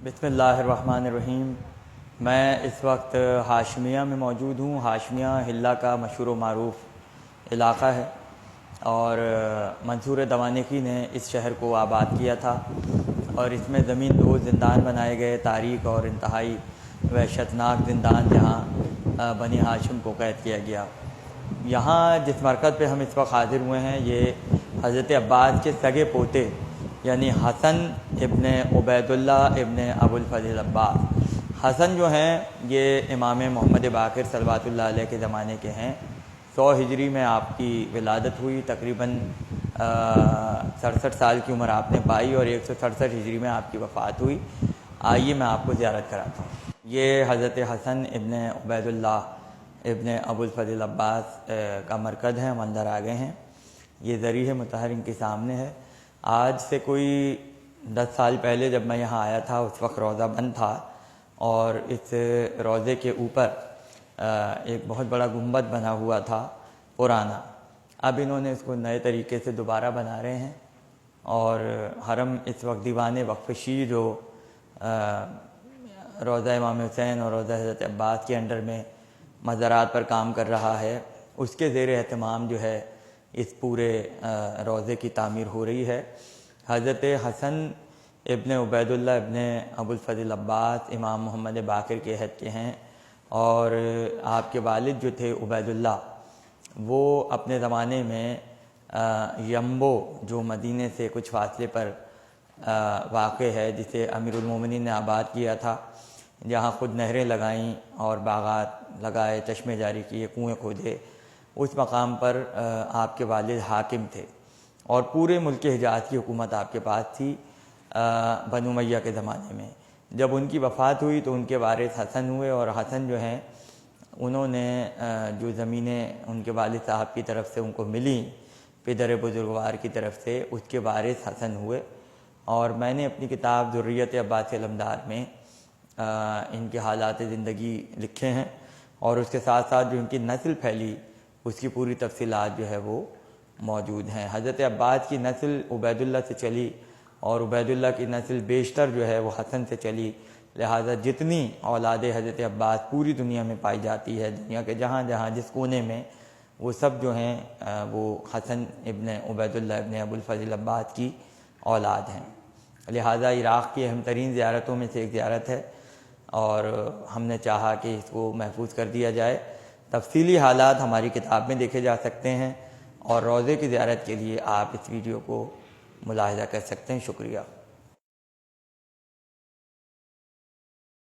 بسم اللہ الرحمن الرحیم۔ میں اس وقت ہاشمیہ میں موجود ہوں۔ ہاشمیہ حلہ کا مشہور و معروف علاقہ ہے اور منصور دوانیکی نے اس شہر کو آباد کیا تھا اور اس میں زمین دو زندان بنائے گئے، تاریک اور انتہائی وحشتناک زندان، جہاں بنی ہاشم کو قید کیا گیا۔ یہاں جس مرکز پہ ہم اس وقت حاضر ہوئے ہیں یہ حضرت عباس کے سگے پوتے یعنی حسن ابن عبید اللہ ابن ابو الفضل عباس۔ حسن جو ہیں یہ امام محمد باقر صلوات اللہ علیہ کے زمانے کے ہیں۔ 100 ہجری میں آپ کی ولادت ہوئی، تقریباً 67 سال کی عمر آپ نے پائی اور 167 ہجری میں آپ کی وفات ہوئی۔ آئیے میں آپ کو زیارت کراتا ہوں۔ یہ حضرت حسن ابن عبید اللہ ابن ابو الفضل عباس کا مرکز ہے، ہم اندر آ گئے ہیں۔ یہ ذریح مطہر ان کے سامنے ہے۔ آج سے کوئی 10 سال پہلے جب میں یہاں آیا تھا اس وقت روضہ بند تھا اور اس روضے کے اوپر ایک بہت بڑا گنبد بنا ہوا تھا پرانا۔ اب انہوں نے اس کو نئے طریقے سے دوبارہ بنا رہے ہیں اور حرم اس وقت دیوان وقف شی جو روضہ امام حسین اور روضہ حضرت عباس کے انڈر میں مزارات پر کام کر رہا ہے، اس کے زیر اہتمام جو ہے اس پورے روضے کی تعمیر ہو رہی ہے۔ حضرت حسن ابن عبید اللہ ابن ابو الفضل عباس امام محمد باقر کے عہد کے ہیں اور آپ کے والد جو تھے عبید اللہ وہ اپنے زمانے میں یمبو جو مدینے سے کچھ فاصلے پر واقع ہے، جسے امیر المومنین نے آباد کیا تھا، جہاں خود نہریں لگائیں اور باغات لگائے، چشمے جاری کیے، کنویں کھودے، اس مقام پر آپ کے والد حاکم تھے اور پورے ملک حجاز کی حکومت آپ کے پاس تھی بنو امیہ کے زمانے میں۔ جب ان کی وفات ہوئی تو ان کے وارث حسن ہوئے اور حسن جو ہیں انہوں نے جو زمینیں ان کے والد صاحب کی طرف سے ان کو ملیں پدر بزرگوار کی طرف سے، اس کے وارث حسن ہوئے۔ اور میں نے اپنی کتاب ذریت عباس علمدار میں ان کے حالات زندگی لکھے ہیں اور اس کے ساتھ ساتھ جو ان کی نسل پھیلی اس کی پوری تفصیلات جو ہے وہ موجود ہیں۔ حضرت عباس کی نسل عبید اللہ سے چلی اور عبید اللہ کی نسل بیشتر جو ہے وہ حسن سے چلی، لہٰذا جتنی اولاد حضرت عباس پوری دنیا میں پائی جاتی ہے، دنیا کے جہاں جہاں جس کونے میں، وہ سب جو ہیں وہ حسن ابن عبید اللہ ابن ابو الفضل عباس کی اولاد ہیں۔ لہٰذا عراق کی اہم ترین زیارتوں میں سے ایک زیارت ہے اور ہم نے چاہا کہ اس کو محفوظ کر دیا جائے۔ تفصیلی حالات ہماری کتاب میں دیکھے جا سکتے ہیں اور روضے کی زیارت کے لیے آپ اس ویڈیو کو ملاحظہ کر سکتے ہیں۔ شکریہ۔